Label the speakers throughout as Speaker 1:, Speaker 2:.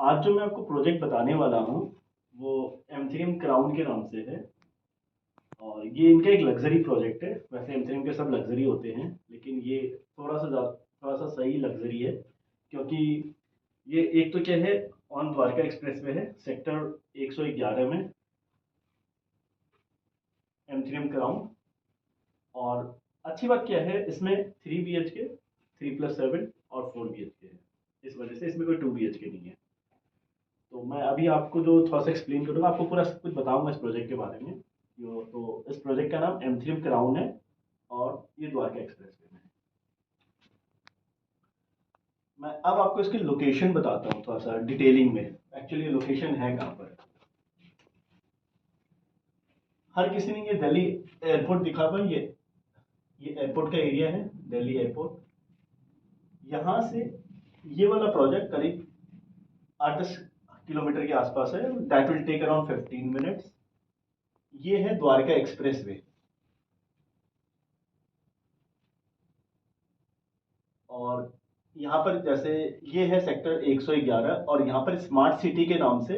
Speaker 1: आज जो मैं आपको प्रोजेक्ट बताने वाला हूँ वो एमथीरियम क्राउन के नाम से है। और ये इनका एक लग्जरी प्रोजेक्ट है। वैसे एमथीरियम के सब लग्जरी होते हैं, लेकिन ये थोड़ा सा सही लग्जरी है, क्योंकि ये एक तो क्या है, ऑन द्वारका एक्सप्रेस वे है, सेक्टर 111 में एमथीरियम क्राउन। और अच्छी बात क्या है, इसमें 3 BHK, 3+7 और 4 BHK है। इस वजह से इसमें कोई 2 BHK नहीं है। तो मैं अभी आपको जो थोड़ा सा एक्सप्लेन करूँगा, आपको पूरा सब कुछ बताऊंगा इस प्रोजेक्ट के बारे में। तो इस प्रोजेक्ट का नाम एमथीरियम क्राउन है और ये द्वारका एक्सप्रेसवे में है। मैं अब आपको इसकी लोकेशन बताता हूँ थोड़ा सा डिटेलिंग में। एक्चुअली लोकेशन है कहाँ पर। हर किसी ने ये दिल्ली एयरपोर्ट दिखा पर, ये एयरपोर्ट का एरिया है, दिल्ली एयरपोर्ट। यहाँ से ये वाला प्रोजेक्ट करीब 8-10 किलोमीटर के आसपास है। That will take around 15 minutes. ये है द्वारका एक्सप्रेस वे। और यहाँ पर जैसे ये है सेक्टर 111 और यहाँ पर स्मार्ट सिटी के नाम से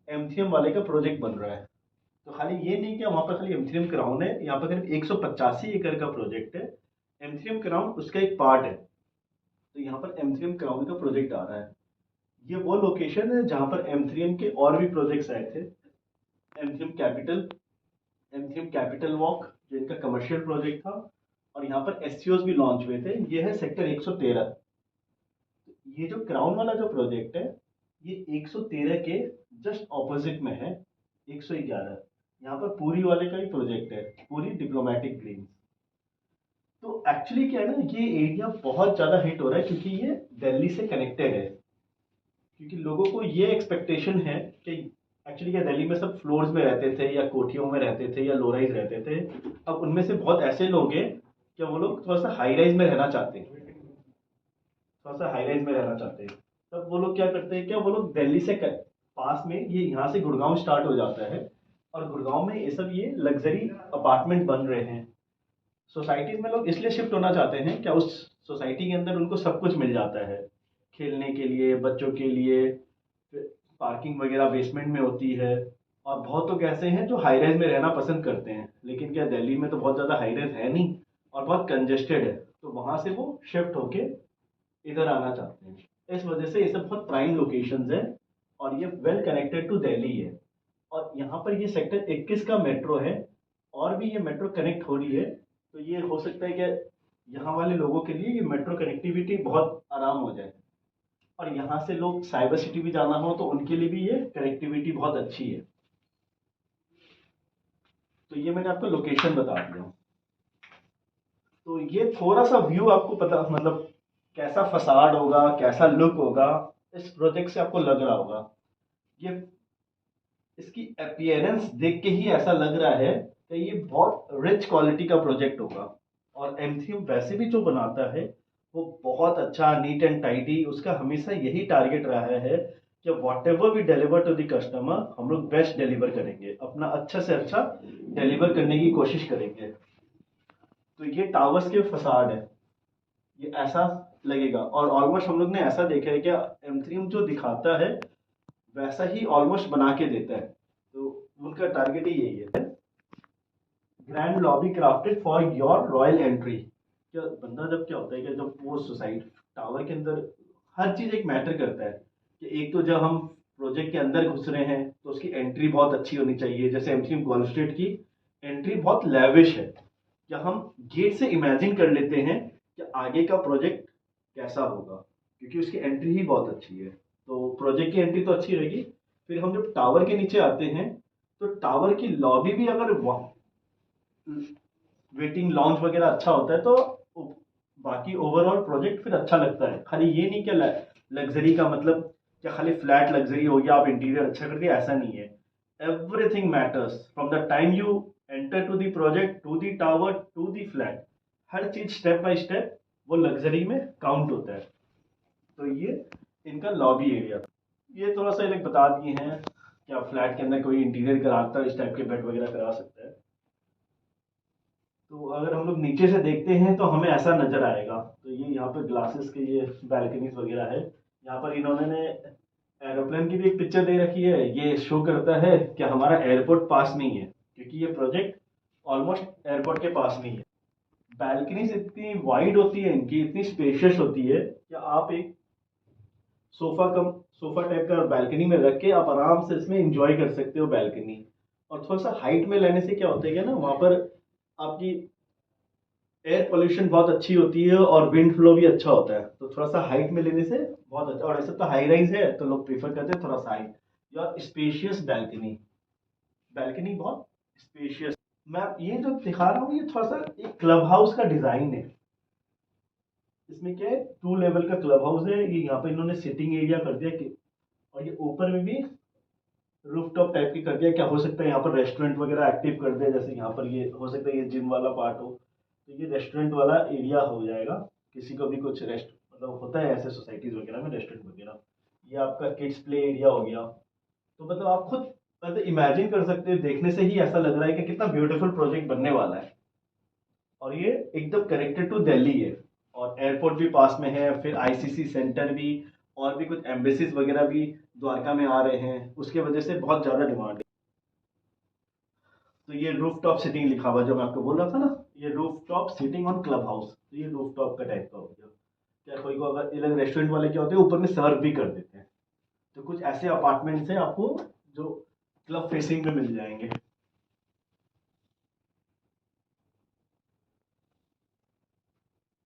Speaker 1: एमथीएम वाले का प्रोजेक्ट बन रहा है। तो खाली ये नहीं कि वहाँ पर खाली एमथीएम क्राउन है, यहाँ पर करीब 185 एकड़ का प्रोजेक्ट है। एमथीएम क्राउन उसका एक पार्ट है। तो यहाँ पर एमथीएम क्राउन का प्रोजेक्ट आ रहा है। ये वो लोकेशन है जहाँ पर एमथीएम के और भी प्रोजेक्ट्स आए थे। एमथीएम कैपिटल वॉक जो इनका कमर्शियल प्रोजेक्ट था, और यहाँ पर एससीओज भी लॉन्च हुए थे। ये है सेक्टर 113। ये जो क्राउन वाला जो प्रोजेक्ट है, ये 113 के जस्ट ऑपोजिट में है 111। यहाँ पर पूरी वाले का ही प्रोजेक्ट है, पूरी डिप्लोमेटिक ग्रीन। तो एक्चुअली क्या है ना, ये एरिया बहुत ज्यादा हिट हो रहा है क्योंकि ये दिल्ली से कनेक्टेड है। क्योंकि लोगों को ये एक्सपेक्टेशन है कि एक्चुअली क्या, दिल्ली में सब फ्लोर्स में रहते थे या कोठियों में रहते थे या लो राइज रहते थे। अब उनमें से बहुत ऐसे लोग हैं कि वो लोग थोड़ा सा हाई राइज में रहना चाहते हैं, थोड़ा सा हाई राइज में रहना चाहते हैं। तब वो लोग क्या करते हैं, क्या वो लोग दिल्ली से पास में, ये यहाँ से गुड़गांव स्टार्ट हो जाता है, और गुड़गांव में ये लग्जरी अपार्टमेंट बन रहे हैं। सोसाइटीज में लोग इसलिए शिफ्ट होना चाहते हैं क्या, उस सोसाइटी के अंदर उनको सब कुछ मिल जाता है, खेलने के लिए, बच्चों के लिए, पार्किंग वगैरह बेसमेंट में होती है। और बहुत लोग ऐसे हैं जो हाई राइज में रहना पसंद करते हैं, लेकिन क्या दिल्ली में तो बहुत ज़्यादा हाई राइज है नहीं और बहुत कंजेस्टेड है। तो वहाँ से वो शिफ्ट होके इधर आना चाहते हैं। इस वजह से ये सब बहुत प्राइम लोकेशंस है और ये वेल कनेक्टेड टू दिल्ली है। और यहाँ पर ये सेक्टर 21 का मेट्रो है, और भी ये मेट्रो कनेक्ट हो रही है। तो ये हो सकता है कि यहाँ वाले लोगों के लिए ये मेट्रो कनेक्टिविटी बहुत आराम हो जाए। और यहाँ से लोग साइबर सिटी भी जाना हो तो उनके लिए भी ये कनेक्टिविटी बहुत अच्छी है। तो ये मैंने आपको लोकेशन बता दिया। तो ये थोड़ा सा व्यू आपको पता, मतलब कैसा फसाड होगा, कैसा लुक होगा, इस प्रोजेक्ट से आपको लग रहा होगा। ये इसकी अपीयरेंस देख के ही ऐसा लग रहा है कि ये बहुत रिच क्वालिटी का प्रोजेक्ट होगा। और एमथीएम वैसे भी जो बनाता है वो बहुत अच्छा, नीट एंड टाइडी। उसका हमेशा यही टारगेट रहा है कि whatever we deliver to the customer, हम लोग बेस्ट डिलीवर करेंगे, अपना अच्छा से अच्छा डिलीवर करने की कोशिश करेंगे। तो ये टावर्स के फसाड है, ये ऐसा लगेगा। और ऑलमोस्ट हम लोग ने ऐसा देखा है कि एमथीएम जो दिखाता है वैसा ही ऑलमोस्ट बना के देता है। तो उनका टारगेट ही यही है, grand lobby crafted for your royal entry. क्या बंदा, जब क्या होता है कि जब वो सोसाइटी टावर के अंदर हर चीज एक मैटर करता है। कि एक तो जब हम प्रोजेक्ट के अंदर घुस रहे हैं तो उसकी एंट्री बहुत अच्छी होनी चाहिए। जैसे एमसीएम गोल्फ स्ट्रीट की एंट्री बहुत लेविश है, या हम गेट से इमेजिन कर लेते हैं कि आगे का प्रोजेक्ट कैसा होगा, क्योंकि उसकी एंट्री ही बहुत अच्छी है। तो प्रोजेक्ट की एंट्री तो अच्छी रहेगी। फिर हम जब टावर के नीचे आते हैं तो टावर की लॉबी भी अगर वेटिंग लॉन्च वगैरह अच्छा होता है तो बाकी ओवरऑल प्रोजेक्ट फिर अच्छा लगता है। खाली ये नहीं कि लग्जरी का मतलब क्या खाली फ्लैट लग्जरी हो गया, आप इंटीरियर अच्छा कर दिया, ऐसा नहीं है। Everything matters from the time you enter to the project, to the tower, to the flat. हर चीज स्टेप बाय स्टेप वो लग्जरी में काउंट होता है। तो ये इनका लॉबी एरिया। ये थोड़ा सा एक बता दिए हैं कि आप फ्लैट के अंदर कोई इंटीरियर कराता है, इस टाइप के बेड वगैरह करा सकता है। तो अगर हम लोग नीचे से देखते हैं तो हमें ऐसा नजर आएगा। तो ये यहाँ पे ग्लासेस के ये बैल्कनीज वगैरह है। यहाँ पर इन्होंने एरोप्लेन की भी एक पिक्चर दे रखी है, ये शो करता है कि हमारा एयरपोर्ट पास नहीं है, क्योंकि ये प्रोजेक्ट ऑलमोस्ट एयरपोर्ट के पास नहीं है। बैल्कनीज इतनी वाइड होती है इनकी, इतनी स्पेशियस होती है कि आप एक सोफा कम सोफा टाइप का बैल्कनी में रख के आप आराम से इसमें एंजॉय कर सकते हो बैल्कनी। और थोड़ा सा हाइट में लेने से क्या होता है कि ना वहाँ पर आपकी एयर पोल्यूशन बहुत अच्छी होती है और विंड फ्लो भी अच्छा होता है, तो थोड़ा सा हाइट में लेने से बहुत अच्छा। और ऐसे तो हाई राइज है तो लोग प्रीफर करते हैं थोड़ा सा हाइट या स्पेशियस बैल्कनी। बैल्कनी बहुत स्पेशियस। मैं ये जो दिखा रहा हूँ ये थोड़ा सा एक क्लब हाउस का डिजाइन है। इसमें क्या है, 2 लेवल का क्लब हाउस है, ये यहाँ पे इन्होंने सिटिंग एरिया कर दिया कि, और ये ऊपर में भी रूफटॉप टाइप की कर दिया। क्या हो सकता है यहाँ पर रेस्टोरेंट वगैरह एक्टिव कर दिया, जैसे यहाँ पर ये हो सकता है ये जिम वाला पार्ट हो, तो ये रेस्टोरेंट वाला एरिया हो जाएगा। किसी को भी कुछ रेस्ट मतलब होता है ऐसे सोसाइटीज वगैरह में रेस्टोरेंट वगैरह। ये आपका किड्स प्ले एरिया हो गया। तो मतलब आप खुद मतलब इमेजिन कर सकते हो, देखने से ही ऐसा लग रहा है कि कितना ब्यूटीफुल प्रोजेक्ट बनने वाला है। और ये एकदम कनेक्टेड टू दिल्ली है, और एयरपोर्ट भी पास में है, फिर आईसीसी सेंटर भी, और भी कुछ एम्बेसीज वगैरह भी द्वारका में आ रहे हैं, उसके वजह से बहुत ज़्यादा डिमांड है। तो ये रूफ टॉप सिटिंग लिखा हुआ जो मैं आपको बोल रहा था ना, ये roof top sitting on club house, तो ये रूफ टॉप का टाइप का हो गया। क्या कोई को अगर इधर रेस्टोरेंट वाले क्या होते हैं ऊपर में सर्व भी कर देते हैं, तो कुछ ऐसे अपार्टमेंट्स हैं आपको जो क्लब फेसिंग में मिल जाएंगे।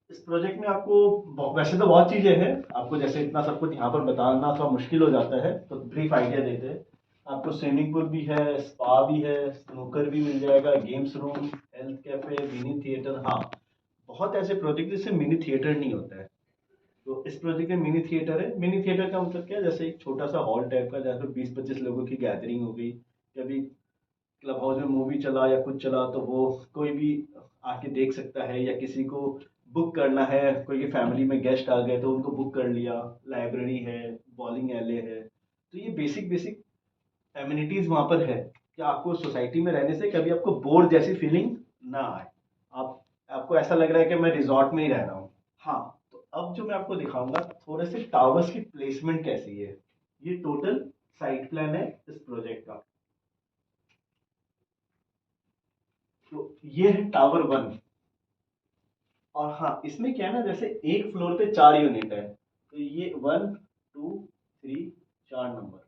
Speaker 1: इस प्रोजेक्ट में आपको वैसे तो बहुत चीजें हैं, आपको जैसे इतना सब कुछ यहाँ पर बताना थोड़ा मुश्किल हो जाता है, तो ब्रीफ आइडिया देते हैं। आपको स्विमिंग पूल भी है, स्पा भी है, स्नूकर भी मिल जाएगा, games room, health cafe, mini theatre. हाँ, बहुत ऐसे प्रोजेक्ट जिससे मिनी थिएटर नहीं होता है, तो इस प्रोजेक्ट में मिनी थिएटर है। मिनी थिएटर का मतलब क्या है, जैसे एक छोटा सा हॉल टाइप का, जैसे 20-25 लोगों की गैदरिंग हो गई, कभी क्लब हाउस में मूवी चला या कुछ चला तो वो कोई भी आके देख सकता है, या किसी को बुक करना है, कोई के फैमिली में गेस्ट आ गए तो उनको बुक कर लिया। लाइब्रेरी है, बॉलिंग एले है, तो ये बेसिक बेसिक एमिनिटीज वहां पर है कि आपको सोसाइटी में रहने से कभी आपको बोर जैसी फीलिंग ना आए। आप आपको ऐसा लग रहा है कि मैं रिजॉर्ट में ही रह रहा हूँ। हाँ, तो अब जो मैं आपको दिखाऊंगा थोड़े से टावर्स की प्लेसमेंट कैसी है। ये टोटल साइट प्लान है इस प्रोजेक्ट का। तो ये है टावर 1। और हाँ, इसमें क्या है ना, जैसे एक फ्लोर पे 4 यूनिट है, तो ये 1, 2, 3, 4 नंबर,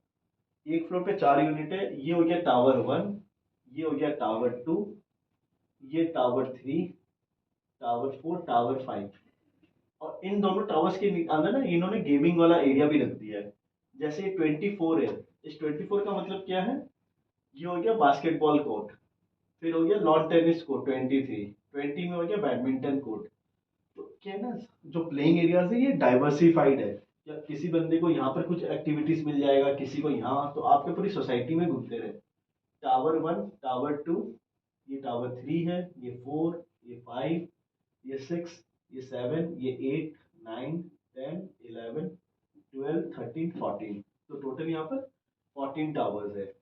Speaker 1: एक फ्लोर पे 4 यूनिट है। ये हो गया टावर 1, ये हो गया टावर 2, ये टावर 3, टावर 4, टावर 5। और इन दोनों टावर्स के अंदर ना इन्होंने गेमिंग वाला एरिया भी रख दिया है। जैसे ये 24 है, इस 24 का मतलब क्या है, ये हो गया बास्केटबॉल कोर्ट, फिर हो गया लॉन टेनिस कोर्ट 23, 20 में हो गया बैडमिंटन कोर्ट। तो क्या है ना, जो प्लेइंग एरियाज है ये डाइवर्सिफाइड है, या किसी बंदे को यहाँ पर कुछ एक्टिविटीज मिल जाएगा, किसी को यहाँ, तो आपके पूरी सोसाइटी में घूमते रहे। टावर 1, टावर 2, ये टावर 3 है, ये 4, ये 5, ये 6, ये 7, ये 8, 9, 10, 11, 12, 13, 14। तो टोटल यहाँ पर 14 टावर्स है।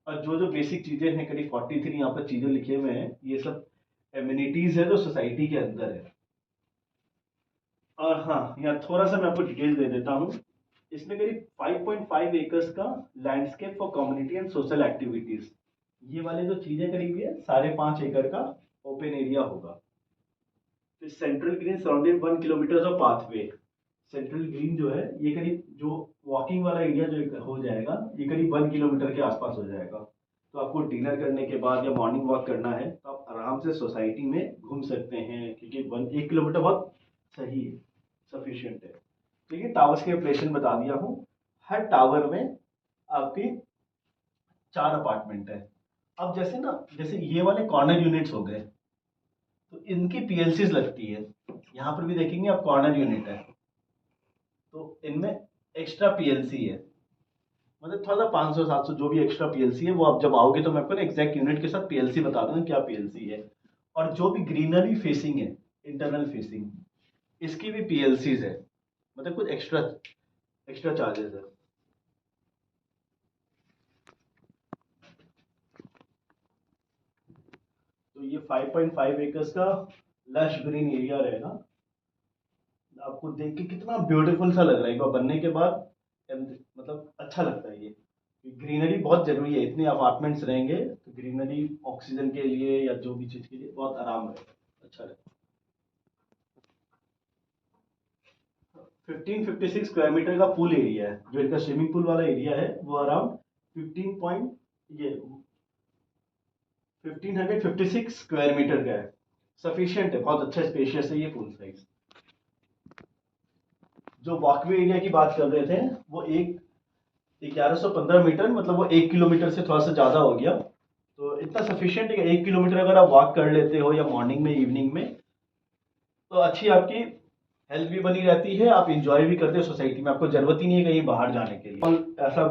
Speaker 1: और जो जो बेसिक चीजें हैं, करीब 43 यहाँ पर चीजें लिखे हुए हैं, ये सब एम्यूनिटीज है जो सोसाइटी के अंदर है। और हाँ, यहाँ थोड़ा सा मैं आपको डिटेल दे देता हूँ। इसमें करीब 5.5 एकर्स का landscape for community and social activities. ये वाले जो चीजें करीब ये 5.5 एकड़ का ओपन एरिया होगा। फिर central green surrounded 1 kilometre of pathway. Central green जो है ये करीब जो वॉकिंग वाला एरिया जो हो जाएगा, ये करीब 1 किलोमीटर के आसपास हो जाएगा। तो आपको डिनर करने के बाद या मॉर्निंग वॉक करना है तो आप आराम से सोसाइटी में घूम सकते हैं, क्योंकि 1 किलोमीटर बहुत सही है, सफिशियंट है। तो ये टावर्स के ऑपरेशन बता दिया हूँ। हर टावर में आपकी 4 अपार्टमेंट है। अब जैसे ना, जैसे ये वाले कॉर्नर यूनिट्स हो गए, तो इनकी पीएलसीज लगती है। यहाँ पर भी देखेंगे आप कॉर्नर यूनिट है, तो इनमें एक्स्ट्रा पीएलसी है। मतलब थोड़ा सा 500-700 जो भी एक्स्ट्रा पीएलसी है वो आप जब आओगे तो मैं आपको ना एग्जैक्ट यूनिट के साथ पीएलसी बता दूंगा क्या पीएलसी है। और जो भी ग्रीनरी फेसिंग है, इंटरनल फेसिंग, इसकी भी पीएलसीज है, मतलब कुछ एक्स्ट्रा एक्स्ट्रा चार्जेस है। तो ये 5.5 एकर्स का लश ग्रीन एरिया रहेगा। आपको देख के कितना ब्यूटीफुल सा लग रहा है एक बार बनने के बाद, मतलब अच्छा अच्छा लगता है ये। ग्रीनरी बहुत जरूरी है, इतने अपार्टमेंट्स रहेंगे तो ग्रीनरी ऑक्सीजन के लिए या जो भी चीज के लिए बहुत आराम रहेगा, अच्छा रहेगा। 1556 स्क्वायर मीटर का पूल एरिया है, जो इनका स्विमिंग पूल वाला एरिया है वो अराउंड 15 पॉइंट ये 1556 स्क्वायर मीटर का है। सफिशियंट है, बहुत अच्छा स्पेशियस है ये पूल साइज। जो वॉकवे एरिया की बात कर रहे थे वो एक 1115 मीटर, मतलब वो 1 किलोमीटर से थोड़ा सा ज्यादा हो गया। तो इतना सफिशियंट है कि 1 किलोमीटर अगर आप वॉक कर लेते हो या मॉर्निंग में इवनिंग में, तो अच्छी आपकी हेल्थ भी बनी रहती है, आप इंजॉय भी करते हो सोसाइटी में, आपको जरूरत ही नहीं है कहीं बाहर जाने के लिए। और ऐसा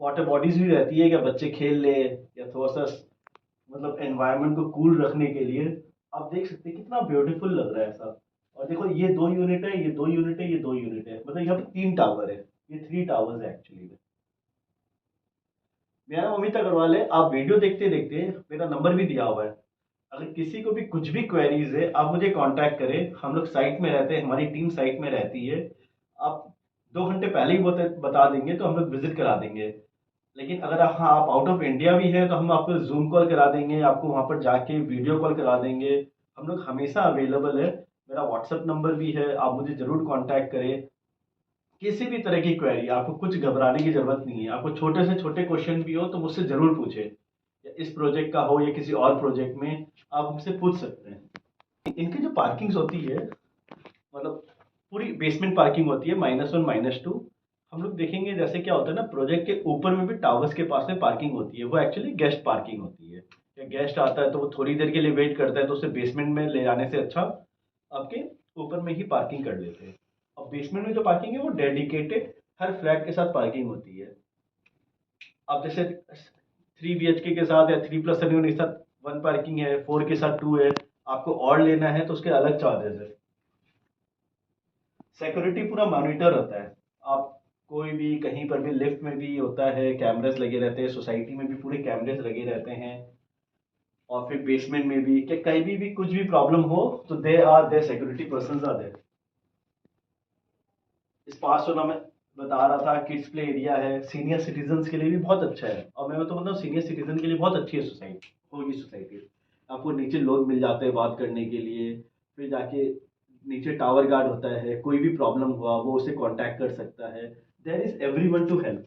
Speaker 1: वाटर बॉडीज भी रहती है कि बच्चे खेल ले या थोड़ा सा मतलब एनवायरनमेंट को कूल रखने के लिए। आप देख सकते हैं कितना ब्यूटीफुल लग रहा है ऐसा। और देखो ये 2 यूनिट है, ये 2 यूनिट है, ये 2 यूनिट है, मतलब यहाँ पे 3 टावर है, ये 3 टावर्स है एक्चुअली में। मेरा नाम अमित अग्रवाल है, आप वीडियो देखते देखते मेरा नंबर भी दिया हुआ है। अगर किसी को भी कुछ भी क्वेरीज है आप मुझे कांटेक्ट करें, हम लोग साइट में रहते हैं, हमारी टीम साइट में रहती है। आप 2 घंटे पहले ही बता देंगे तो हम लोग विजिट करा देंगे। लेकिन अगर हाँ आप आउट ऑफ इंडिया भी है तो हम आपको जूम कॉल करा देंगे, आपको वहां पर जाके वीडियो कॉल करा देंगे। हम लोग हमेशा अवेलेबल है, मेरा व्हाट्सएप नंबर भी है, आप मुझे जरूर कांटेक्ट करें। किसी भी तरह की क्वेरी, आपको कुछ घबराने की जरूरत नहीं है, आपको छोटे से छोटे क्वेश्चन भी हो तो मुझसे जरूर पूछे, या इस प्रोजेक्ट का हो या किसी और प्रोजेक्ट में आप हमसे पूछ सकते हैं। इनकी जो पार्किंग्स होती है, मतलब पूरी बेसमेंट पार्किंग होती है, -1 -2। हम लोग देखेंगे जैसे क्या होता है ना, प्रोजेक्ट के ऊपर में भी टावर्स के पास में पार्किंग होती है, वो एक्चुअली गेस्ट पार्किंग होती है। या गेस्ट आता है तो वो थोड़ी देर के लिए वेट करता है, तो उसे बेसमेंट में ले जाने से अच्छा आपके ऊपर में ही पार्किंग कर लेते हैं। और बेसमेंट में जो पार्किंग है वो डेडिकेटेड हर फ्लैट के साथ पार्किंग होती है। अब जैसे 3 BHK के साथ या 3+7 के साथ 1 पार्किंग है, 4 के साथ 2 है, आपको और लेना है तो उसके अलग चार्जेस है। सिक्योरिटी पूरा मॉनिटर होता है, आप कोई भी कहीं पर भी लिफ्ट में भी होता है, कैमरेस लगे रहते हैं, सोसाइटी में भी पूरे कैमरेस लगे रहते हैं। और फिर बेसमेंट में भी कि कहीं भी कुछ भी प्रॉब्लम हो तो they are there, security person are there. इस पास होना मैं बता रहा था, किड्स प्ले एरिया है, सीनियर सिटीजन के लिए भी बहुत अच्छा है। और मैं तो मतलब सीनियर सिटीजन के लिए बहुत अच्छी है सोसाइटी, होगी सोसाइटी। आपको नीचे लोग मिल जाते हैं बात करने के लिए, फिर जाके नीचे टावर गार्ड होता है, कोई भी प्रॉब्लम हुआ वो उसे कांटेक्ट कर सकता है। There is everyone to help.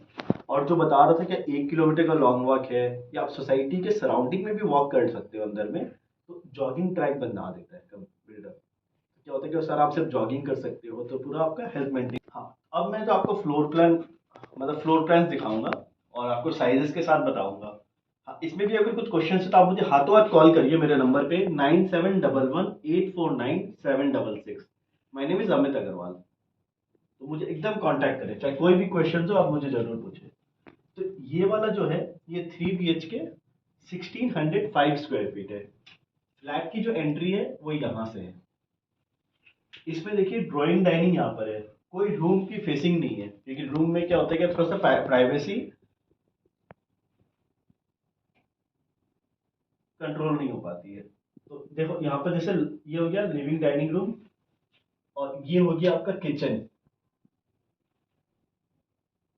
Speaker 1: और जो बता रहा था कि 1 किलोमीटर का लॉन्ग वॉक है, या आप सोसाइटी के सराउंडिंग में भी वॉक कर सकते हो अंदर में, तो जॉगिंग ट्रैक बना देता है बिल्डर। क्या होता है कि सर आप सिर्फ जॉगिंग कर सकते हो, तो पूरा आपका हेल्थ मेंटेन। हाँ, अब मैं तो आपको फ्लोर प्लान, मतलब फ्लोर प्लान दिखाऊंगा और आपको साइजेस के साथ बताऊंगा। हाँ, इसमें भी अगर कुछ क्वेश्चन है तो आप मुझे हाथों हाथ कॉल करिए मेरे नंबर पे 9711849766। My name is Amit Agarwal. तो मुझे एकदम कांटेक्ट करें, चाहे कोई भी क्वेश्चन हो आप मुझे जरूर पूछें। तो ये वाला जो है ये 3 BHK 1605 स्क्वायर फीट है। फ्लैट की जो एंट्री है वो यहाँ से है। इसमें देखिए ड्राइंग डाइनिंग यहाँ पर है, कोई रूम की फेसिंग नहीं है, क्योंकि रूम में क्या होता है कि थोड़ा सा प्राइवेसी कंट्रोल नहीं हो पाती है। तो देखो यहाँ पर जैसे ये हो गया लिविंग डाइनिंग रूम, और ये हो गया आपका किचन।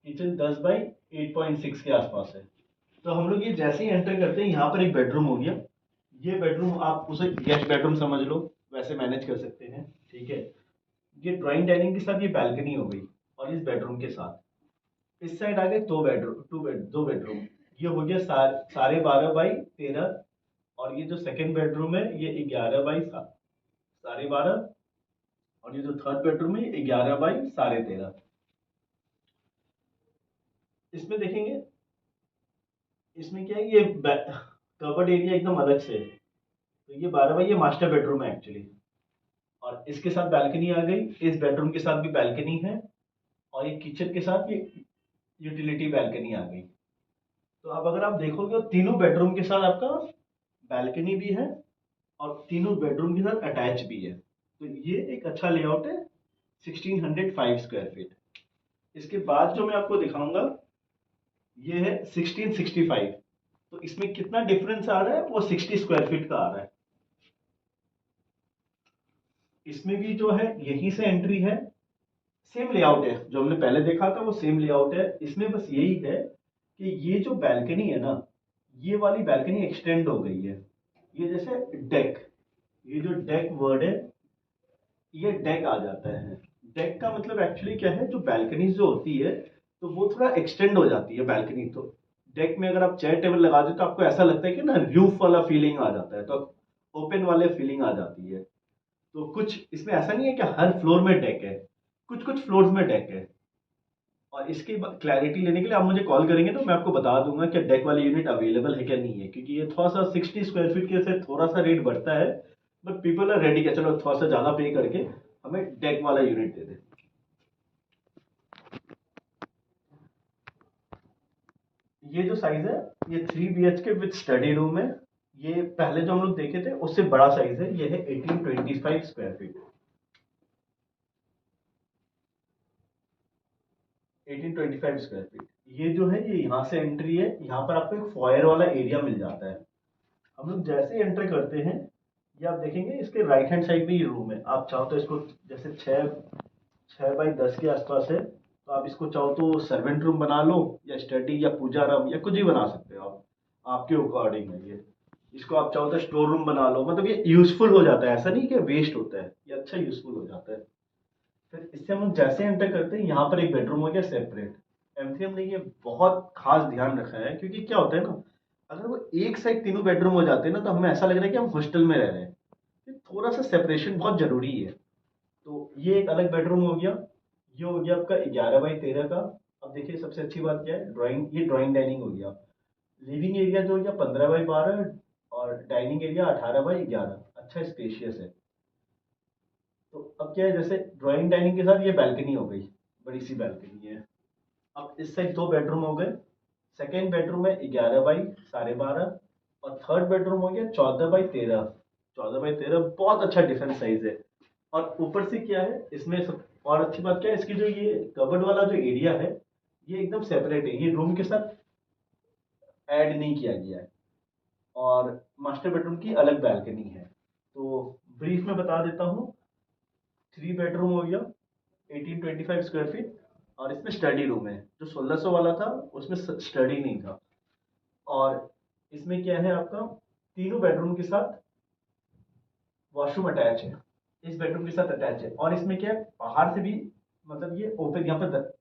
Speaker 1: किचन 10 बाई 8.6 के आसपास है। तो हम लोग ये जैसे ही एंटर करते हैं यहाँ पर एक बेडरूम हो गया। ये बेडरूम आप उसे गेस्ट बेडरूम समझ लो, वैसे मैनेज कर सकते हैं, ठीक है। ये ड्राइंग डाइनिंग के साथ ये बैल्कनी हो गई, और इस बेडरूम के साथ इस साइड आ गए दो बेडरूम। ये हो गया 12.5 बाई 13। और ये जो सेकंड बेडरूम है ये 11 बाई 12.5। और ये जो थर्ड बेडरूम है ये 11 बाई 13.5। इसमें देखेंगे, इसमें क्या है, ये कबर्ड एरिया एकदम अलग से है। तो ये 12 बाई, ये मास्टर बेडरूम है एक्चुअली। और इसके साथ बैल्कनी आ गई, इस बेडरूम के साथ भी बैल्कनी है, और ये किचन के साथ ये यूटिलिटी बैल्कनी आ गई। तो अब अगर आप देखोगे तो तीनों बेडरूम के साथ आपका बैल्कनी भी है, और तीनों बेडरूम के साथ अटैच भी है। तो ये एक अच्छा लेआउट है 1605 स्क्वायर फीट। इसके बाद जो मैं आपको दिखाऊंगा ये है 1665। तो इसमें कितना डिफरेंस आ रहा है, वो 60 स्क्वायर फीट का आ रहा है। इसमें भी जो है यहीं से एंट्री है, सेम लेआउट है जो हमने पहले देखा था, वो सेम लेआउट है। इसमें बस यही है कि ये जो बैल्कनी है ना, ये वाली बैल्कनी एक्सटेंड हो गई है। ये जैसे डेक, ये जो डेक वर्ड है, ये डेक आ जाता है। डेक का मतलब एक्चुअली क्या है, जो बैल्कनीज जो होती है तो वो थोड़ा एक्सटेंड हो जाती है बैल्कनी। तो डेक में अगर आप चेयर टेबल लगा दे तो आपको ऐसा लगता है कि ना रूफ वाला फीलिंग आ जाता है, तो ओपन वाले फीलिंग आ जाती है। तो कुछ इसमें ऐसा नहीं है कि हर फ्लोर में डेक है, कुछ कुछ फ्लोर्स में डेक है। और इसकी क्लैरिटी लेने के लिए आप मुझे कॉल करेंगे तो मैं आपको बता दूंगा कि डेक वाली यूनिट अवेलेबल है क्या नहीं है, क्योंकि ये थोड़ा सा 60 स्क्वायर फीट के से थोड़ा सा रेट बढ़ता है। बट पीपल आर रेडी, कि चलो थोड़ा सा ज्यादा पे करके हमें डेक वाला यूनिट दे दे। ये जो साइज है, ये 3 BHK विद स्टडी रूम है। ये पहले जो हम लोग देखे थे उससे बड़ा साइज है, ये है 1825 स्क्वायर फीट। 1825 square feet. ये जो है, ये यहाँ से एंट्री है, यहाँ पर आपको एक फॉयर वाला एरिया मिल जाता है। हम लोग जैसे ही एंटर करते हैं, ये आप देखेंगे इसके राइट हैंड साइड में ये रूम है। आप चाहो तो इसको जैसे 6 6 बाई 10 के आसपास है, तो आप इसको चाहो तो सर्वेंट रूम बना लो, या स्टडी या पूजा रूम या कुछ भी बना सकते हो आप, आपके अकॉर्डिंग है ये। इसको आप चाहो तो स्टोर रूम बना लो, मतलब ये यूजफुल हो जाता है, ऐसा नहीं कि वेस्ट होता है, ये अच्छा यूजफुल हो जाता है। फिर इससे हम लोग जैसे एंटर करते हैं, यहाँ पर एक बेडरूम हो गया सेपरेट। एमसीएम ने ये बहुत खास ध्यान रखा है, क्योंकि क्या होता है ना, अगर वो एक साइड तीनों बेडरूम हो जाते हैं ना, तो हमें ऐसा लग रहा है कि हम हॉस्टल में रह रहे हैं। ये थोड़ा सा सेपरेशन बहुत जरूरी है। तो ये एक अलग बेडरूम हो गया। ये हो गया आपका 11 बाई 13 का। अब देखिए सबसे अच्छी बात क्या है, ड्राइंग, ये ड्राइंग डाइनिंग हो गया। लिविंग एरिया जो हो गया 15 बाई 12, और डाइनिंग एरिया 18 बाई 11। अच्छा स्पेशियस है। तो अब क्या है, जैसे ड्राइंग डाइनिंग के साथ ये बैल्कनी हो गई, बड़ी सी बैल्कनी है। अब इस साइड दो बेडरूम हो गए। सेकेंड बेडरूम है 11 बाई 12.5, और थर्ड बेडरूम हो गया 14 बाई 13। 14 बाई 13 बहुत अच्छा डिफरेंट साइज है। और ऊपर से क्या है इसमें सब, और अच्छी बात क्या है, इसकी जो ये कबर्ड वाला जो एरिया है, ये एकदम सेपरेट है, ये रूम के साथ ऐड नहीं किया गया है। और मास्टर बेडरूम की अलग बैल्कनी है। तो ब्रीफ में बता देता हूँ। 3 बेडरूम हो गया, 1825 स्क्वायर फीट। और इसमें स्टडी रूम है, जो 1600 वाला था उसमें स्टडी नहीं था। और इसमें क्या है आपका, तीनों बेडरूम के साथ वॉशरूम अटैच है, इस बेडरूम के साथ अटैच है। और इसमें क्या है, बाहर से भी, मतलब ये ओपन, यहाँ पर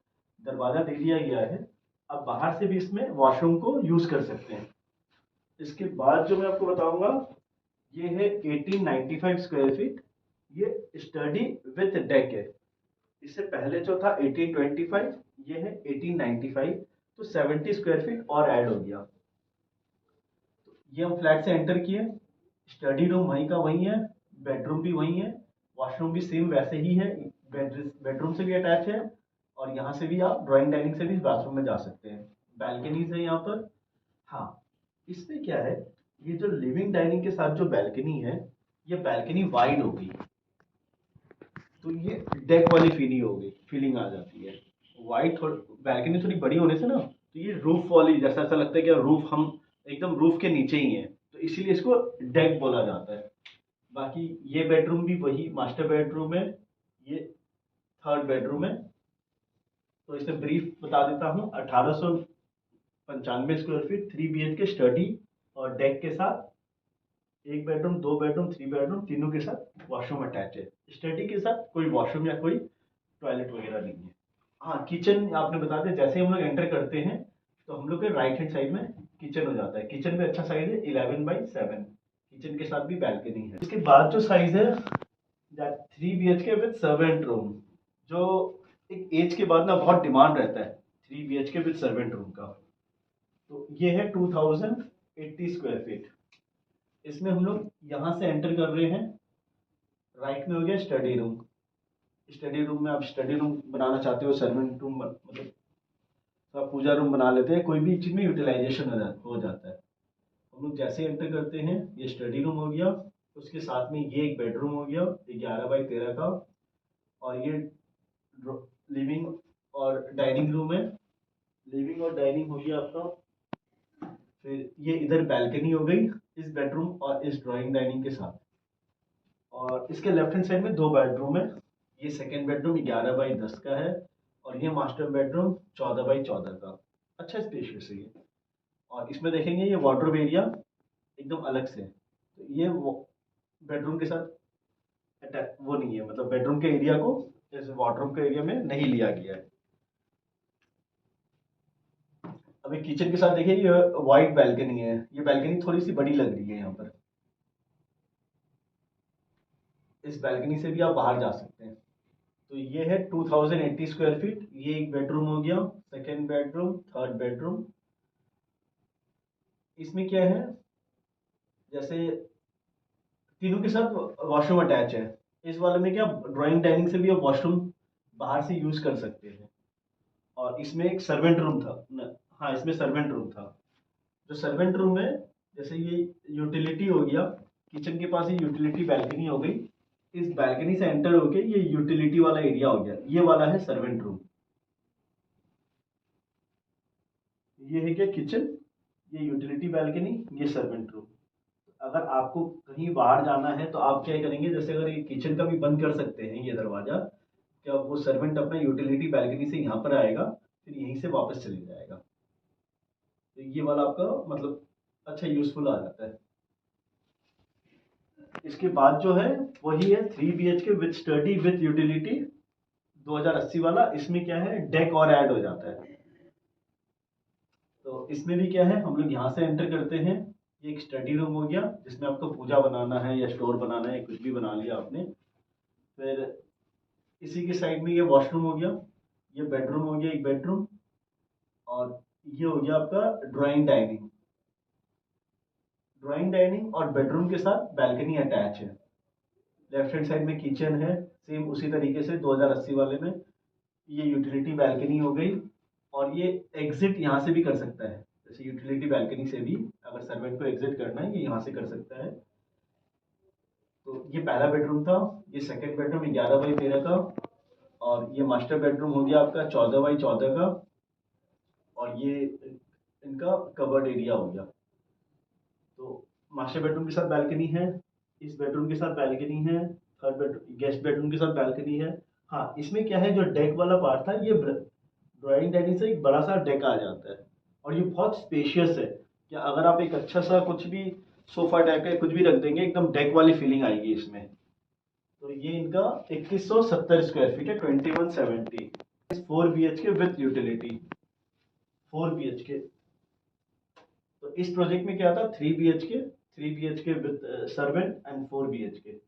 Speaker 1: दरवाजा दे दिया गया है। अब बाहर से भी इसमें वॉशरूम को यूज कर सकते हैं। इसके बाद जो मैं आपको बताऊंगा, ये है 1895 स्क्वायर फीट। ये स्टडी विथ डेक है। इससे पहले जो था 1825, ये है 1895। तो 70 स्क्वायर फीट और ऐड हो गया। ये हम फ्लैट से एंटर किए, स्टडी रूम वहीं का वहीं है, बेडरूम भी वहीं है, वॉशरूम भी सेम वैसे ही है, बेडरूम से भी अटैच है। और यहाँ से भी आप ड्राइंग डाइनिंग से भी बाथरूम में जा सकते हैं। बैल्कनीज है यहाँ पर। हाँ, इसमें क्या है, ये जो लिविंग डाइनिंग के साथ जो बैल्कनी है, ये बैल्कनी वाइड होगी, तो ये डेक वाली फीलिंग होगी, फीलिंग आ जाती है। वाइड थोड़ी बैल्कनी थोड़ी बड़ी होने से ना, तो ये रूफ वाली जैसा ऐसा लगता है कि रूफ, हम एकदम रूफ के नीचे ही हैं, तो इसीलिए इसको डेक बोला जाता है। बाकी ये बेडरूम भी वही मास्टर बेडरूम है, ये थर्ड बेडरूम है। तो इसे ब्रीफ बता देता हूँ। 1895 स्क्वायर फीट, 3 BHK स्टडी और डेक के साथ, एक बेडरूम, दो बेडरूम, 3 बेडरूम, तीनों के साथ वॉशरूम अटैच है। स्टडी के साथ कोई वॉशरूम या कोई टॉयलेट वगैरह नहीं है। हाँ, किचन आपने बता दिया, जैसे ही हम लोग एंटर करते हैं तो हम लोग के राइट हैंड साइड में किचन हो जाता है। किचन भी अच्छा साइज है, 11 बाई 7। किचन के साथ भी बैल्कनी है। इसके बाद जो साइज है, 3 BHK विद सर्वेंट रूम, जो एक एज के बाद ना बहुत डिमांड रहता है 3 BHK विद सर्वेंट रूम का। तो ये है 2080 स्क्वायर फीट। इसमें हम लोग यहाँ से एंटर कर रहे हैं, राइट में हो गया स्टडी रूम। स्टडी रूम में आप स्टडी रूम बनाना चाहते हो, सर्वेंट रूम मतलब, तो आप पूजा रूम बना लेते हैं, कोई भी चीज़ में यूटिलाइजेशन हो जाता है। हम लोग जैसे एंटर करते हैं, ये स्टडी रूम हो गया, उसके साथ में ये एक बेडरूम हो गया 11 बाई 13 का। और ये लिविंग और डाइनिंग रूम है। लिविंग और डाइनिंग हो गया आपका। फिर ये इधर बैल्कनी हो गई, इस बेडरूम और इस ड्राइंग डाइनिंग के साथ। और इसके लेफ्ट हैंड साइड में दो बेडरूम है। ये सेकेंड बेडरूम 11 बाई 10 का है और ये मास्टर बेडरूम 14 बाई 14 का। अच्छा स्पेशियस है ये। और इसमें देखेंगे ये वार्डरोब एरिया एकदम अलग से है। तो ये वो बेडरूम के साथ वो नहीं है, मतलब बेडरूम के एरिया को जैसे वार्डरोब के एरिया में नहीं लिया गया है। अभी किचन के साथ देखिए ये वाइड बैल्कनी है। ये बैल्कनी थोड़ी सी बड़ी लग रही है यहाँ पर। इस बैल्कनी से भी आप बाहर जा सकते हैं। तो ये है 2080 स्क्वायर फीट। ये एक बेडरूम हो गया, सेकेंड बेडरूम, थर्ड बेडरूम। इसमें क्या है, जैसे तीनों के साथ वॉशरूम अटैच है। इस वाले में क्या ड्राइंग डाइनिंग से भी आप वॉशरूम बाहर से यूज कर सकते हैं। और इसमें एक सर्वेंट रूम था न, हाँ इसमें सर्वेंट रूम था। जो सर्वेंट रूम है, जैसे ये यूटिलिटी हो गया, किचन के पास ही यूटिलिटी बैल्कनी हो गई। इस बैल्कनी से एंटर होके ये यूटिलिटी वाला एरिया हो गया। ये वाला है सर्वेंट रूम। ये है क्या किचन, ये यूटिलिटी बैल्कनी, ये सर्वेंट रूम। अगर आपको कहीं बाहर जाना है तो आप क्या करेंगे, जैसे अगर ये किचन का भी बंद कर सकते हैं ये दरवाजा, क्या वो सर्वेंट अपना यूटिलिटी बैल्कनी से यहाँ पर आएगा, फिर यहीं से वापस चले जाएगा। तो ये वाला आपका मतलब अच्छा यूजफुल आ जाता है। इसके बाद जो है वही है 3 BHK with study with utility 2080 वाला। इसमें क्या है, डेक और ऐड हो जाता है। तो इसमें भी क्या है, हम लोग यहाँ से एंटर करते हैं। ये एक स्टडी रूम हो गया जिसमें आपको पूजा बनाना है या स्टोर बनाना है, कुछ भी बना लिया आपने। फिर इसी के साइड में ये वॉशरूम हो गया, ये बेडरूम हो गया, एक बेडरूम। और ये हो गया आपका ड्राइंग डाइनिंग। ड्राइंग डाइनिंग और बेडरूम के साथ बैल्कनी अटैच है। लेफ्ट हैंड साइड में किचन है, सेम उसी तरीके से 2080 वाले में। ये यूटिलिटी बैल्कनी हो गई। और ये एग्जिट यहाँ से भी कर सकता है, जैसे यूटिलिटी बैल्कनी से भी अगर सर्वेंट को एग्जिट करना है ये यहाँ से कर सकता है। तो ये पहला बेडरूम था। ये सेकंड बेडरूम 11 बाई 13 का। और ये मास्टर बेडरूम हो गया आपका 14 बाई 14 का। और ये इनका कवर्ड एरिया हो गया। तो मास्टर बेडरूम के साथ बैल्कनी है, इस बेडरूम के साथ बैल्कनी है, थर्ड बेडरूम गेस्ट बेडरूम के साथ बैल्कनी है। हाँ इसमें क्या है, जो डेक वाला पार्ट था ये ड्राइंग डाइनिंग से एक बड़ा सा डेक आ जाता है। और ये बहुत स्पेशियस है कि अगर आप एक अच्छा सा कुछ भी सोफा टाइप का कुछ भी रख देंगे, एकदम डेक वाली फीलिंग आएगी इसमें। तो ये इनका 2170 स्क्वायर फीट है, 2170। 4 BHK विथ यूटिलिटी, 4 BHK। तो इस प्रोजेक्ट में क्या था, 3 BHK, 3 BHK with servant and 4 BHK।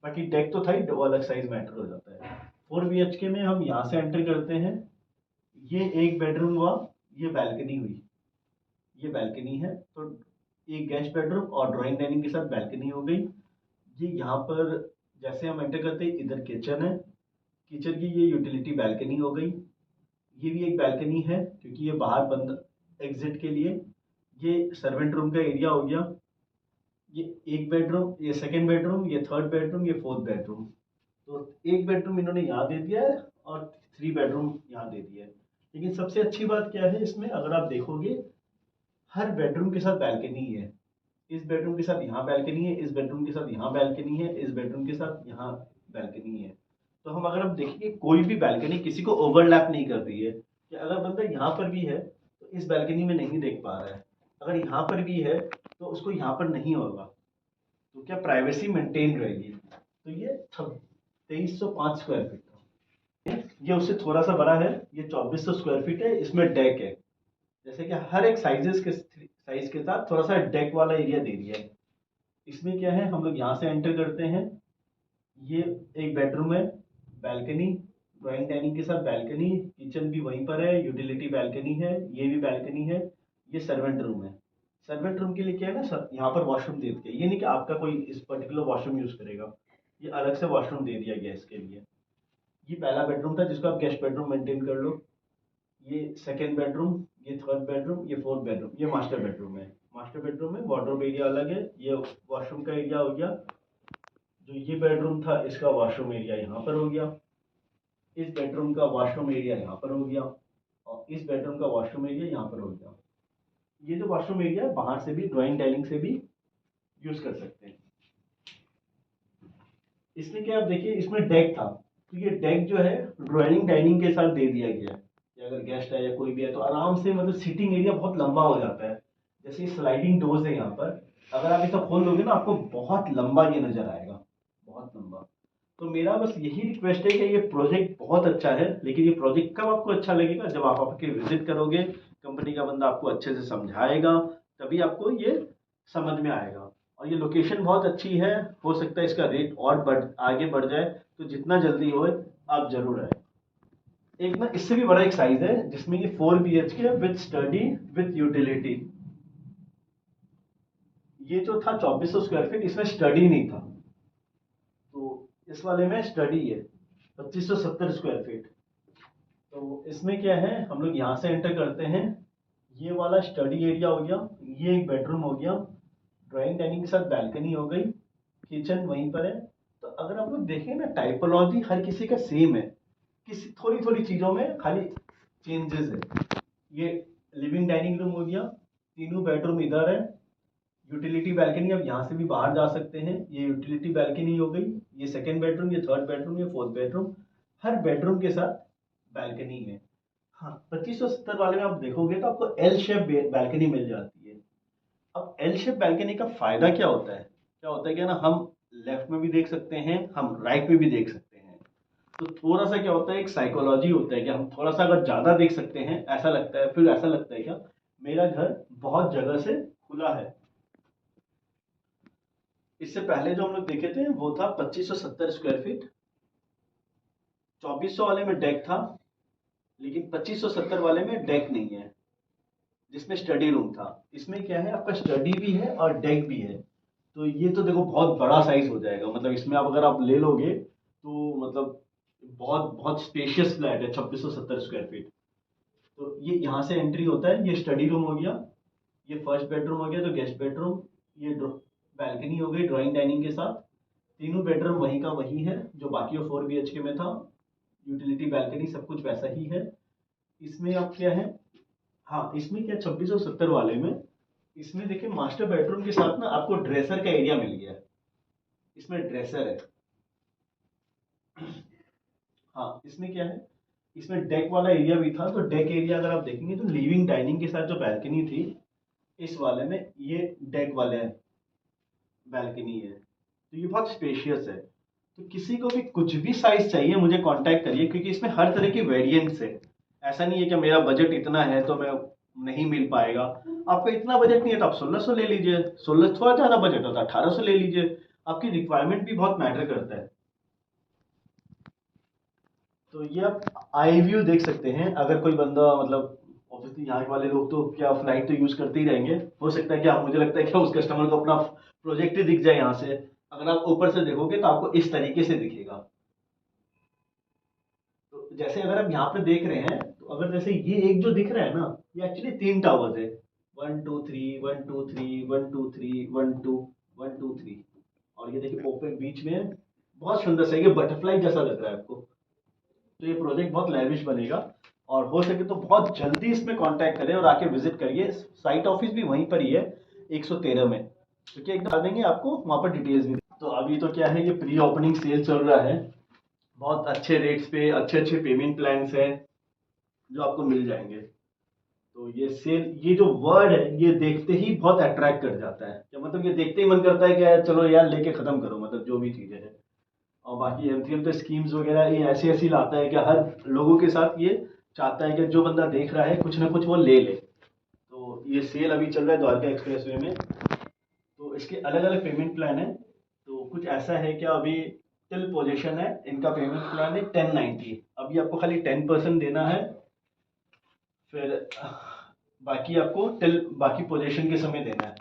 Speaker 1: बाकी डेक तो था ही, वो अलग साइज मैटर हो जाता है। 4 BHK में हम यहाँ से एंटर करते हैं। ये एक बेडरूम हुआ, ये बैल्कनी हुई, ये बैल्कनी है। तो एक गेस्ट बेडरूम और ड्राइंग डाइनिंग के साथ बैल्कनी हो गई। ये यहाँ पर जैसे हम एंटर करते हैं, इधर किचन है, किचन की ये यूटिलिटी बैल्कनी हो गई। ये भी एक बैल्कनी है क्योंकि ये बाहर बंद एग्जिट के लिए। ये सर्वेंट रूम का एरिया हो गया। ये एक बेडरूम, ये सेकंड बेडरूम, ये थर्ड बेडरूम, ये फोर्थ बेडरूम। तो एक बेडरूम इन्होंने यहाँ दे दिया है और 3 बेडरूम यहाँ दे दिया है। लेकिन सबसे अच्छी बात क्या है इसमें, अगर आप देखोगे हर बेडरूम के साथ बैल्कनी है। इस बेडरूम के साथ यहाँ बैल्कनी है, इस बेडरूम के साथ यहाँ बैल्कनी है, इस बेडरूम के साथ यहाँ बैल्कनी है। तो हम अगर हम देखेंगे कोई भी बैल्कनी किसी को ओवरलैप नहीं कर रही है, कि अगर बंदा यहाँ पर भी है तो इस बैल्कनी में नहीं देख पा रहा है, अगर यहाँ पर भी है तो उसको यहाँ पर नहीं होगा। तो क्या प्राइवेसी मेंटेन रहेगी। तो ये 2305 स्क्वायर फीट था। ये उससे थोड़ा सा बड़ा है, ये 2400 स्क्वायर फीट है। इसमें डेक है, जैसे कि हर एक साइज के साथ थोड़ा सा डेक वाला एरिया दे दिया है। इसमें क्या है, हम लोग यहाँ से एंटर करते हैं। ये एक बेडरूम है, बैल्कनी, ड्राइंग डाइनिंग के साथ बैल्कनी, किचन भी वहीं पर है, यूटिलिटी बैल्कनी है, ये भी बैल्कनी है। ये सर्वेंट रूम है। सर्वेंट रूम के लिए क्या है ना सर, यहाँ पर वॉशरूम दे दिया। ये नहीं कि आपका कोई इस पर्टिकुलर वॉशरूम यूज करेगा, ये अलग से वॉशरूम दे दिया गया इसके लिए। ये पहला बेडरूम था जिसको आप गेस्ट बेडरूम मेंटेन कर लो। ये सेकेंड बेडरूम, ये थर्ड बेडरूम, ये फोर्थ बेडरूम, ये मास्टर बेडरूम है। मास्टर बेडरूम में वार्डरोब एरिया अलग है, ये वॉशरूम का एरिया हो गया। जो ये बेडरूम था इसका वॉशरूम एरिया यहाँ पर हो गया। इस बेडरूम का वॉशरूम एरिया यहाँ पर हो गया। और इस बेडरूम का वॉशरूम एरिया यहाँ पर हो गया। ये जो वॉशरूम एरिया है बाहर से भी ड्राइंग डाइनिंग से भी यूज कर सकते हैं। इसमें क्या आप देखिए, इसमें डेक था, तो ये डेक जो है ड्राइंग डाइनिंग के साथ दे दिया गया है कि अगर गेस्ट है या कोई भी है तो आराम से, मतलब सीटिंग एरिया बहुत लंबा हो जाता है। जैसे स्लाइडिंग डोर्स है यहाँ पर, अगर आप इसे खोल दोगे ना आपको बहुत लंबा ये नजर आएगा, बहुत लंबा। तो मेरा बस यही रिक्वेस्ट है कि ये प्रोजेक्ट बहुत अच्छा है, लेकिन ये प्रोजेक्ट कब आपको अच्छा लगेगा, जब आप आपके विजिट करोगे, कंपनी का बंदा आपको अच्छे से समझाएगा, तभी आपको ये समझ में आएगा। और ये लोकेशन बहुत अच्छी है, हो सकता है इसका रेट और आगे बढ़ जाए, तो जितना जल्दी हो आप जरूर आए। एक ना इससे भी बड़ा एक साइज है जिसमें ये 4 BHK है विद स्टडी विद यूटिलिटी। ये जो था 2400 स्क्वायर फीट, इसमें स्टडी नहीं था, तो इस वाले में स्टडी है 2570 स्क्वायर फीट। तो इसमें क्या है, हम लोग यहाँ से एंटर करते हैं, ये वाला स्टडी एरिया हो गया, ये एक बेडरूम हो गया, ड्राइंग डाइनिंग के साथ बैल्कनी हो गई, किचन वहीं पर है। तो अगर आप लोग देखें ना, टाइपोलॉजी हर किसी का सेम है, किसी थोड़ी थोड़ी चीजों में खाली चेंजेस है। ये लिविंग डाइनिंग रूम हो गया, तीनों बेडरूम इधर है, यूटिलिटी बैल्कनी, अब यहाँ से भी बाहर जा सकते हैं, ये यूटिलिटी बैल्कनी हो गई, ये सेकंड बेडरूम, ये थर्ड बेडरूम, ये फोर्थ बेडरूम, हर बेडरूम के साथ बैल्कनी है। हाँ, 2570 वाले में आप देखोगे तो आपको एल शेप बैल्कनी मिल जाती है। अब एल शेप बैल्कनी का फायदा क्या होता है, क्या ना, हम लेफ्ट में भी देख सकते हैं, हम राइट में भी देख सकते हैं। तो थोड़ा सा क्या होता है, एक साइकोलॉजी होता है कि हम थोड़ा सा अगर ज्यादा देख सकते हैं, ऐसा लगता है, फिर ऐसा लगता है क्या मेरा घर बहुत जगह से खुला है। इससे पहले जो हम लोग देखे थे वो था 2570 स्क्वायर फीट, 2400 वाले में डेक था, लेकिन 2570 वाले में डेक नहीं है, जिसमें स्टडी रूम था। इसमें क्या है, आपका स्टडी भी है और डेक भी है। तो ये तो देखो बहुत बड़ा साइज हो जाएगा, मतलब इसमें आप अगर आप ले लोगे तो मतलब बहुत बहुत स्पेशियस फ्लैट है 2670 स्क्वायर फीट। तो ये यहाँ से एंट्री होता है, ये स्टडी रूम हो गया, ये फर्स्ट बेडरूम हो गया, तो गेस्ट बेडरूम, ये बैल्कनी हो गई ड्राइंग डाइनिंग के साथ, तीनों बेडरूम वहीं का वही है जो बाकी 4 BHK में था, यूटिलिटी बैल्कनी सब कुछ वैसा ही है। इसमें अब क्या है, हाँ इसमें क्या 2670 वाले में, इसमें देखिए मास्टर बेडरूम के साथ ना आपको ड्रेसर का एरिया मिल गया है, इसमें ड्रेसर है। हाँ इसमें क्या है, इसमें डेक वाला एरिया भी था, तो डेक एरिया अगर आप देखेंगे तो लिविंग डाइनिंग के साथ जो बैल्कनी थी, इस वाले में ये डेक वाले बैल्कनी है, तो ये बहुत स्पेशियस है। तो किसी को भी कुछ भी साइज चाहिए मुझे कांटेक्ट करिए, क्योंकि इसमें हर तरह की वेरिएंट्स है। ऐसा नहीं है कि मेरा बजट इतना है तो मैं नहीं मिल पाएगा। आपका इतना बजट नहीं है तो आप 1600 ले लीजिए, 16 थोड़ा ज़्यादा बजट होता है 1800 ले लीजिए। आपकी रिक्वायरमेंट भी बहुत मैटर करता है। तो ये आप आई व्यू देख सकते हैं, अगर कोई बंदा, मतलब ऑब्वियसली यहाँ वाले लोग तो क्या फ्लाइट तो यूज करते ही रहेंगे, हो सकता है क्या, मुझे लगता है क्या उस कस्टमर को अपना प्रोजेक्ट ही दिख जाए यहाँ से। अगर आप ऊपर से देखोगे तो आपको इस तरीके से दिखेगा। तो जैसे अगर आप यहाँ पे देख रहे हैं, तो अगर जैसे ये एक जो दिख रहा है ना, ये एक्चुअली 3 टावर्स है, 1 2 3 1 2 3 1 2 3 1 2 1 2 3। और ये देखिए ओपन बीच में, बहुत सुंदर सा, ये बटरफ्लाई जैसा लग रहा है आपको। तो ये प्रोजेक्ट बहुत लैविश बनेगा, और हो सके तो बहुत जल्दी इसमें कांटेक्ट करें और आके विजिट करिए। साइट ऑफिस भी वहीं पर ही है 113 में, तो क्या एकदम बता देंगे आपको वहाँ पर डिटेल्स भी। तो अभी तो क्या है, ये प्री ओपनिंग सेल चल रहा है, बहुत अच्छे रेट्स पे अच्छे अच्छे पेमेंट प्लान्स हैं जो आपको मिल जाएंगे। तो ये सेल, ये जो वर्ड है ये देखते ही बहुत अट्रैक्ट कर जाता है, क्या मतलब ये देखते ही मन करता है कि यार चलो यार लेके खत्म करो, मतलब जो भी चीजें है। और बाकी एमसीएम तो स्कीम्स वगैरह ये ऐसी ऐसी लाता है कि हर लोगों के साथ ये चाहता है कि जो बंदा देख रहा है कुछ ना कुछ वो ले ले। तो ये सेल अभी चल रहा है द्वारका एक्सप्रेसवे में, तो इसके अलग अलग पेमेंट प्लान है। तो कुछ ऐसा है कि अभी टिल पोजीशन है, इनका पेमेंट प्लान है 1090, अभी आपको खाली 10% देना है, फिर बाकी आपको टिल बाकी पोजीशन के समय देना है।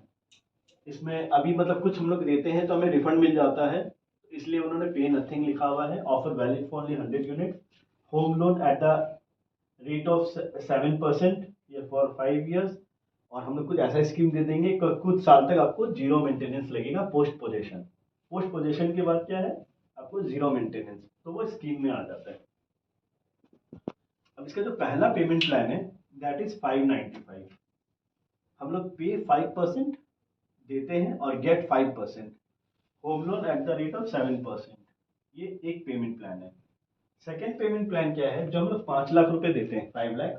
Speaker 1: इसमें अभी मतलब कुछ हम लोग देते हैं तो हमें रिफंड मिल जाता है, इसलिए उन्होंने पे नथिंग लिखा हुआ है, offer valid for only 100 unit, home loan at the rate of 7% या फॉर 5 ईयर्स। और हम लोग कुछ ऐसा स्कीम दे देंगे कुछ साल तक आपको जीरो मेंटेनेंस लगेगा पोस्ट पोजेशन। पोस्ट पोजेशन के बाद क्या है, आपको जीरो मेंटेनेंस, तो वो स्कीम में आ जाता है। अब इसका जो पहला पेमेंट प्लान है दैट इज 595, हम लोग पे 5% देते हैं और get 5%, home loan at the rate of 7%, ये एक पेमेंट प्लान है। सेकेंड पेमेंट प्लान क्या है, जो हम लोग 5 लाख रुपए देते हैं, 5 लाख,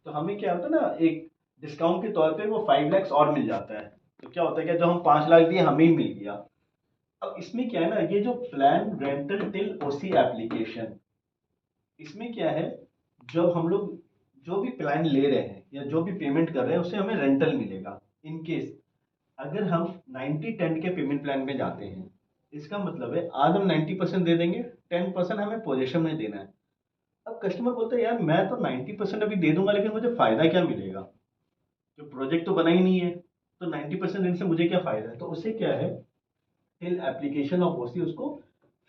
Speaker 1: तो हमें क्या होता है ना, एक डिस्काउंट के तौर पे वो 5 लाख और मिल जाता है। तो क्या होता है, क्या जो हम 5 लाख दिए हमें ही मिल गया। अब इसमें क्या है ना, ये जो प्लान रेंटल टिल ओसी एप्लीकेशन, इसमें क्या है, जब हम लोग जो भी प्लान ले रहे हैं या जो भी पेमेंट कर रहे हैं उससे हमें रेंटल मिलेगा। इन केस अगर हम 90-10 के पेमेंट प्लान में जाते हैं, इसका मतलब है आज हम 90% दे देंगे, 10% हमें पोजीशन में देना है। अब कस्टमर बोलता है यार मैं तो 90% अभी दे दूंगा, लेकिन मुझे फायदा क्या मिलेगा, जो प्रोजेक्ट तो बना ही नहीं है, तो 90% देने से मुझे क्या फायदा है। तो उससे क्या है, टिल एप्लीकेशन ऑफ ओसी उसको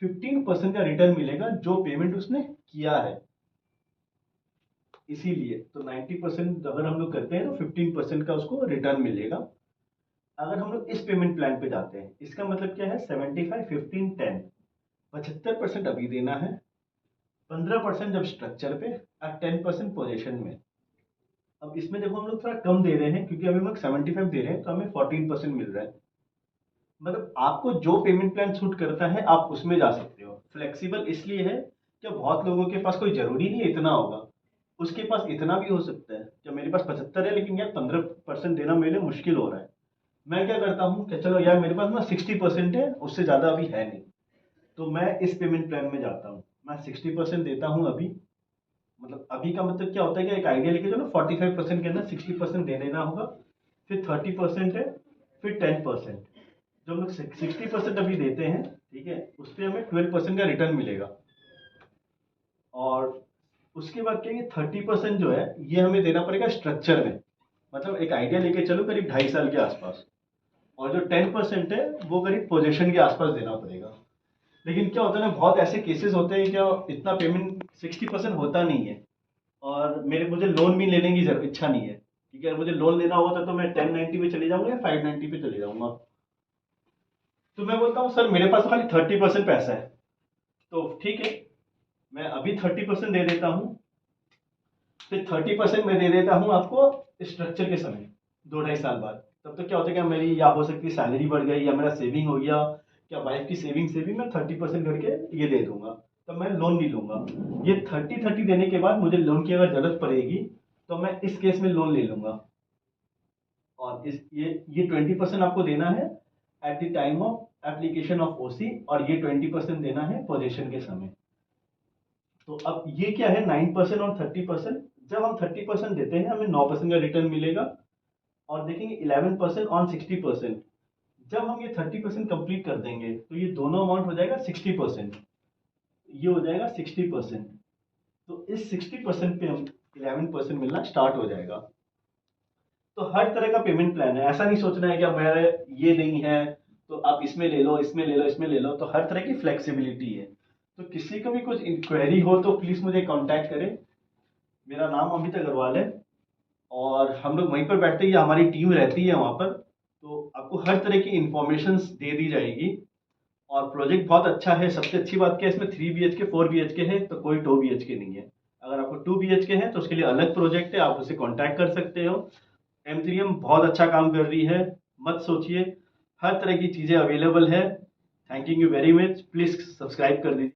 Speaker 1: 15% का रिटर्न मिलेगा जो पेमेंट उसने किया है। इसीलिए तो 90% अगर हम लोग करते हैं तो 15% का उसको रिटर्न मिलेगा। अगर हम लोग इस पेमेंट प्लान पे जाते हैं, इसका मतलब क्या है, 75-15-10, 75% अभी देना है, 15% जब स्ट्रक्चर पे और 10% पोजीशन में। अब इसमें देखो हम लोग थोड़ा कम दे रहे हैं, क्योंकि अभी हम लोग 75 दे रहे हैं तो हमें 14% मिल रहा है। मतलब आपको जो पेमेंट प्लान सूट करता है आप उसमें जा सकते हो। फ्लेक्सिबल इसलिए है कि बहुत लोगों के पास कोई जरूरी नहीं है इतना होगा, उसके पास इतना भी हो सकता है। जब मेरे पास 75 है लेकिन यार 15% देना मेरे लिए मुश्किल हो रहा है, मैं क्या करता हूँ कि चलो यार मेरे पास ना 60% है, उससे ज्यादा अभी है नहीं, तो मैं इस पेमेंट प्लान में जाता हूँ। मैं 60% देता हूँ अभी। मतलब अभी का मतलब क्या होता है कि एक आइडिया लेके चलो, 45% के अंदर 60% दे देना होगा, फिर 30% है, फिर 10%। जो हम लोग 60% अभी देते हैं, ठीक है, उस पर हमें 12% का रिटर्न मिलेगा। और उसके बाद क्या है, 30% जो है ये हमें देना पड़ेगा स्ट्रक्चर में। मतलब एक आइडिया लेके चलो करीब 2.5 साल के आसपास। और जो 10% है वो करीब पोजीशन के आसपास देना पड़ेगा। लेकिन क्या होता है ना, बहुत ऐसे केसेस होते हैं क्या, इतना पेमेंट 60% होता नहीं है, और मुझे लोन भी लेने की इच्छा नहीं है। ठीक है, मुझे लोन लेना होता तो मैं 1090 पे चले जाऊंगा या 590 पे चले जाऊंगा। तो मैं बोलता हूँ सर मेरे पास तो खाली 30% पैसा है, तो ठीक है मैं अभी 30% दे देता हूँ, फिर 30% मैं दे देता हूँ आपको स्ट्रक्चर के समय, 2-2.5 साल बाद। तब तो क्या होता है कि मेरी या हो सकती है सैलरी बढ़ गई या मेरा सेविंग हो गया, क्या वाइफ की सेविंग से भी मैं 30% करके ये दे दूंगा, तब मैं लोन नहीं लूंगा। ये 30-30 देने के बाद मुझे लोन की अगर जरूरत पड़ेगी तो मैं इस केस में लोन ले लूंगा। और ये 20% आपको देना है at the time of application of OC, और ये 20% देना है पोजीशन के समय। तो अब ये क्या है, 9% और 30%। जब हम 30% देते हैं हमें 9% का रिटर्न मिलेगा। और देखेंगे 11% ऑन 60%। जब हम ये 30% कंप्लीट कर देंगे तो ये दोनों अमाउंट हो जाएगा 60%, ये हो जाएगा 60%। तो इस 60% पे हम 11% मिलना स्टार्ट हो जाएगा। तो हर तरह का पेमेंट प्लान है, ऐसा नहीं सोचना है कि अब मेरे ये नहीं है तो आप इसमें ले लो, इसमें ले लो, इसमें ले लो। तो हर तरह की फ्लेक्सिबिलिटी है। तो किसी को भी कुछ इंक्वायरी हो तो प्लीज मुझे कांटेक्ट करें। मेरा नाम अमित अग्रवाल है, और हम लोग वहीं पर बैठते हैं, हमारी टीम रहती है वहाँ पर। तो आपको हर तरह की इंफॉर्मेशन दे दी जाएगी। और प्रोजेक्ट बहुत अच्छा है। सबसे अच्छी बात क्या है, इसमें 3 BHK 4 BHK है, तो कोई 2 BHK नहीं है। अगर आपको 2 BHK है तो उसके लिए अलग प्रोजेक्ट है, आप उसे कॉन्टैक्ट कर सकते हो। M3M बहुत अच्छा काम कर रही है, मत सोचिए, हर तरह की चीज़ें अवेलेबल है। Thank you very much, please subscribe कर दीजिए।